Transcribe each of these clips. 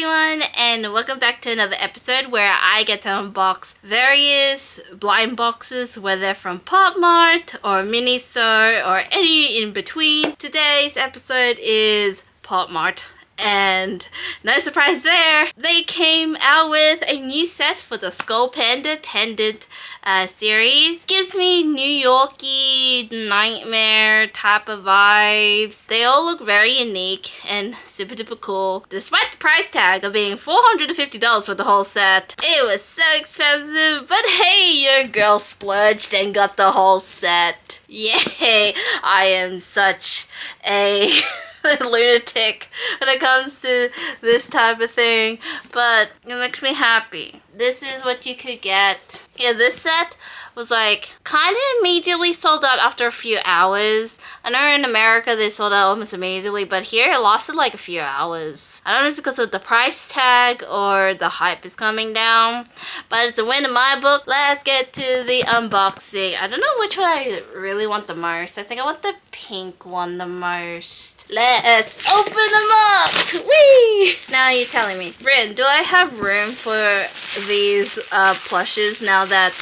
everyone, and welcome back to another episode where I get to unbox various blind boxes, whether from Pop Mart or Miniso or any in between. Today's episode is Pop Mart. And no surprise there, they came out with a new set for the Skullpanda pendant series. Gives me New York-y nightmare type of vibes. They all look very unique and super duper cool. Despite the price tag of being $450 for the whole set, it was so expensive. But hey, your girl splurged and got the whole set. Yay! I am such a lunatic when it comes to this type of thing, but it makes me happy. This is what you could get. Yeah, this set was like kind of immediately sold out after a few hours. I know in America they sold out almost immediately, but here it lasted like a few hours. I don't know if it's because of the price tag or the hype is coming down, but it's a win in my book. Let's get to the unboxing. I don't know which one I really want the most. I think I want the pink one the most. Let's open them up. Whee! Now you're telling me, Bryn, do I have room for these plushes now that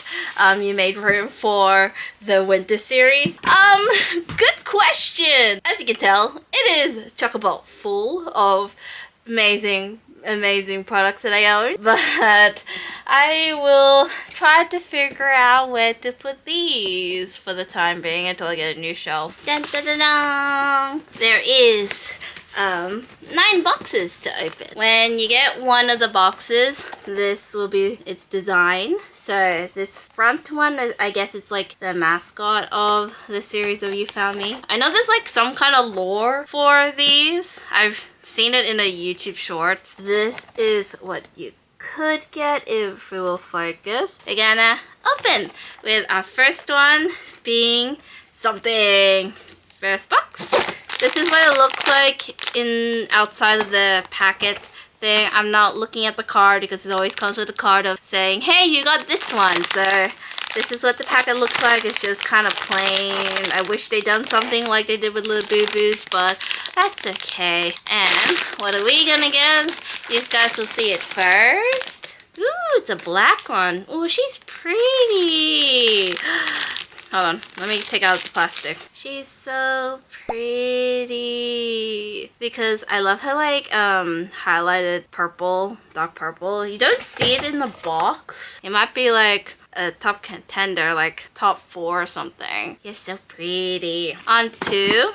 you made room for the winter series? Good question. As you can tell, it is chock-a-block full of amazing products that I own, but I will try to figure out where to put these for the time being until I get a new shelf. Dun, dun, dun, dun. There is 9 boxes to open. When you get one of the boxes, this will be its design. So this front one, I guess it's like the mascot of the series of You Found Me. I know there's like some kind of lore for these. I've seen it in a YouTube short. This is what you could get if we will focus. We're gonna open with our first one being something. First box. This is what it looks like in outside of the packet thing. I'm not looking at the card because it always comes with a card of saying, hey, you got this one. So this is what the packet looks like. It's just kind of plain. I wish they'd done something like they did with Little Boo Boos, but that's okay. And what are we gonna get? You guys will see it first. Ooh, it's a black one. Ooh, she's pretty. Hold on, let me take out the plastic. She's so pretty because I love her like highlighted purple, dark purple. You don't see it in the box. It might be like a top contender, like top 4 or something. You're so pretty. On to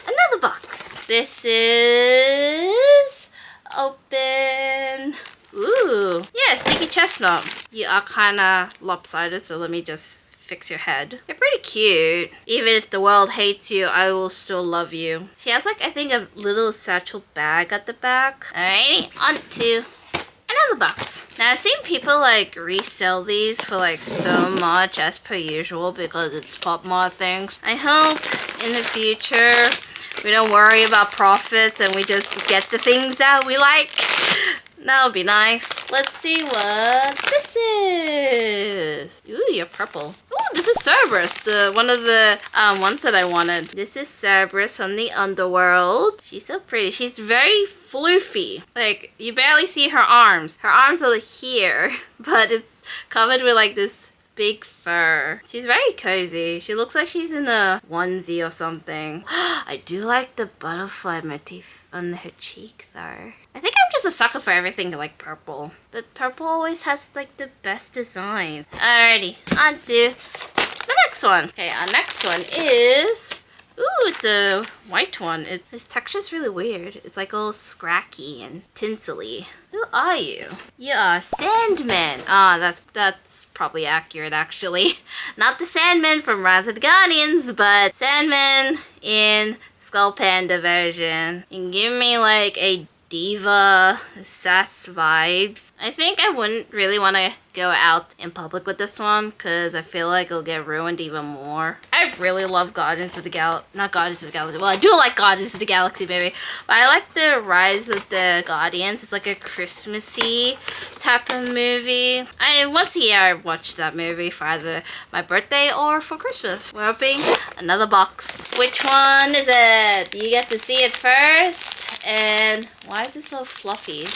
another box. This is open. Ooh, yeah, Sneaky Chestnut. You are kind of lopsided, so let me just fix your head. You're pretty cute. Even if the world hates you, I will still love you. She has like, I think, a little satchel bag at the back. Alrighty, on to another box. Now I've seen people like resell these for like so much as per usual because it's Pop Mart things. I hope in the future we don't worry about profits and we just get the things that we like. That would be nice. Let's see what this is. Ooh, you're purple. Oh, this is Cerberus, one of the ones that I wanted. This is Cerberus from the underworld. She's so pretty. She's very floofy. Like, you barely see her arms. Her arms are here, but it's covered with like this big fur. She's very cozy. She looks like she's in a onesie or something. I do like the butterfly motif on her cheek though. I think I'm just a sucker for everything like purple. But purple always has like the best design. Alrighty, on to the next one. Okay, our next one is... Ooh, it's a white one. This texture's really weird. It's like all scracky and tinsely. Who are you? You are Sandman. Ah, that's probably accurate actually. Not the Sandman from Rise of the Guardians, but Sandman in Skullpanda version. And give me like a diva sass vibes. I think I wouldn't really want to go out in public with this one because I feel like it'll get ruined even more. I really love Guardians of the not Guardians of the Galaxy. Well, I do like Guardians of the Galaxy, baby. But I like the Rise of the Guardians. It's like a Christmassy type of movie. Once a year I watch that movie for either my birthday or for Christmas. We're opening another box. Which one is it? You get to see it first. And why is it so fluffy?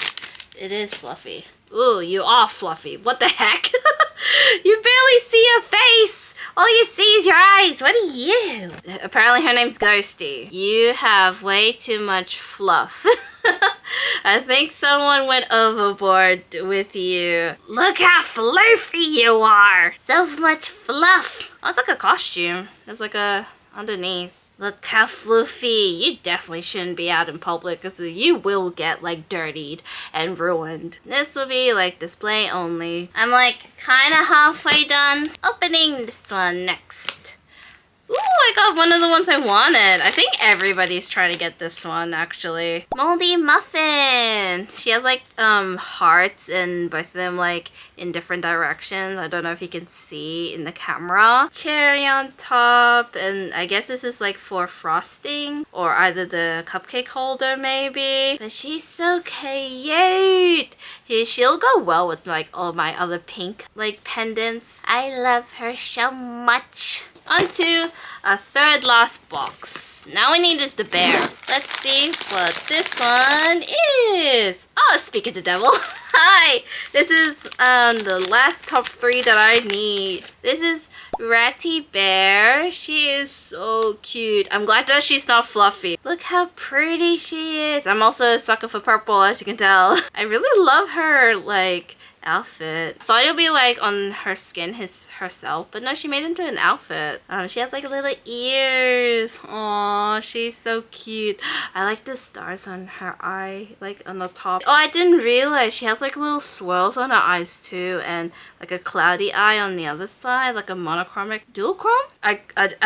It is fluffy. Ooh, you are fluffy. What the heck? You barely see your face. All you see is your eyes. What are you? Apparently her name's Ghostie. You have way too much fluff. I think someone went overboard with you. Look how fluffy you are. So much fluff. Oh, it's like a costume. There's like a underneath. Look how fluffy. You definitely shouldn't be out in public because you will get like dirtied and ruined. This will be like display only. I'm like kind of halfway done opening this one next. Ooh, I got one of the ones I wanted. I think everybody's trying to get this one, actually. Moldy Muffin. She has, like, hearts, and both of them, like, in different directions. I don't know if you can see in the camera. Cherry on top, and I guess this is, like, for frosting, or either the cupcake holder, maybe. But she's so cute. She'll go well with, like, all my other pink, like, pendants. I love her so much. Onto a third last box. Now we need is the bear. Let's see what this one is. Oh, speak of the devil. Hi. This is the last top 3 that I need. This is Ratty Bear. She is so cute. I'm glad that she's not fluffy. Look how pretty she is. I'm also a sucker for purple, as you can tell. I really love her, like, outfit. Thought it would be like on her skin herself, but no, she made it into an outfit. She has like little ears. Aww, she's so cute. I like the stars on her eye, like on the top. Oh, I didn't realize she has like little swirls on her eyes too, and like a cloudy eye on the other side, like a monochromatic duochrome. I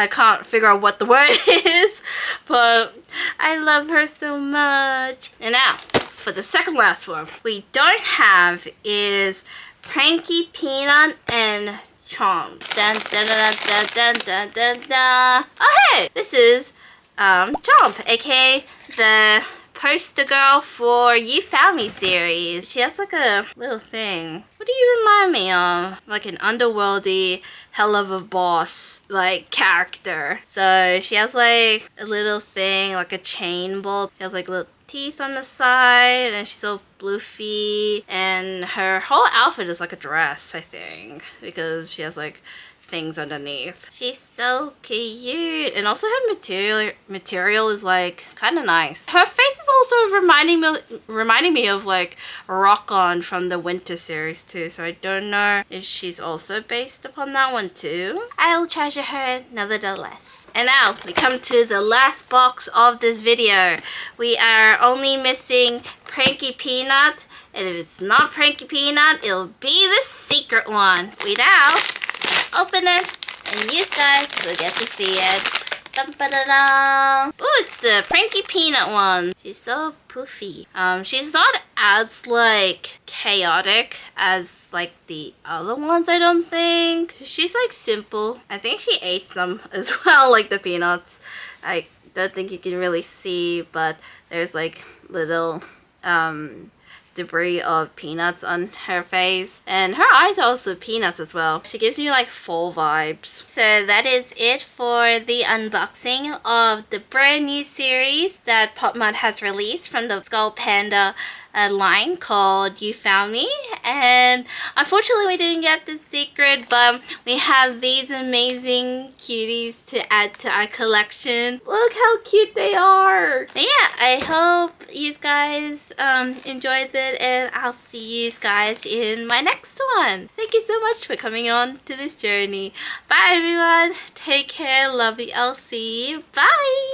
can't figure out what the word is, but I love her so much. And now for the second last one we don't have is Pranky Peanut and Chomp. Dun, dun, dun, dun, dun, dun, dun, dun. Oh hey, this is Chomp, aka the poster girl for You Found Me series. She has like a little thing. What do you remind me of? Like an underworldy hell of a boss like character. So she has like a little thing, like a chain bolt. She has like little teeth on the side, and she's all bloofy, and her whole outfit is like a dress, I think, because she has like things underneath. She's so cute, and also her material is like kind of nice. Her face is also reminding me of like Rock On from the Winter series too, so I don't know if she's also based upon that one too. I'll treasure her nevertheless. And now we come to the last box of this video. We are only missing Pranky Peanut, and if it's not Pranky Peanut, it'll be the secret one. We now open it, and you guys will get to see it. Dun, ba, da, da. Ooh, it's the Pranky Peanut one. She's so poofy. She's not as like chaotic as like the other ones, I don't think. She's like simple. I think she ate some as well, like the peanuts. I don't think you can really see, but there's like little debris of peanuts on her face, and her eyes are also peanuts as well. She gives me like fall vibes. So that is it for the unboxing of the brand new series that Pop Mart has released from the Skullpanda line called You Found Me. And unfortunately we didn't get the secret, but we have these amazing cuties to add to our collection. Look how cute they are. But yeah, I hope you guys enjoyed it, and I'll see you guys in my next one. Thank you so much for coming on to this journey. Bye everyone, take care, love you, Elsie, bye.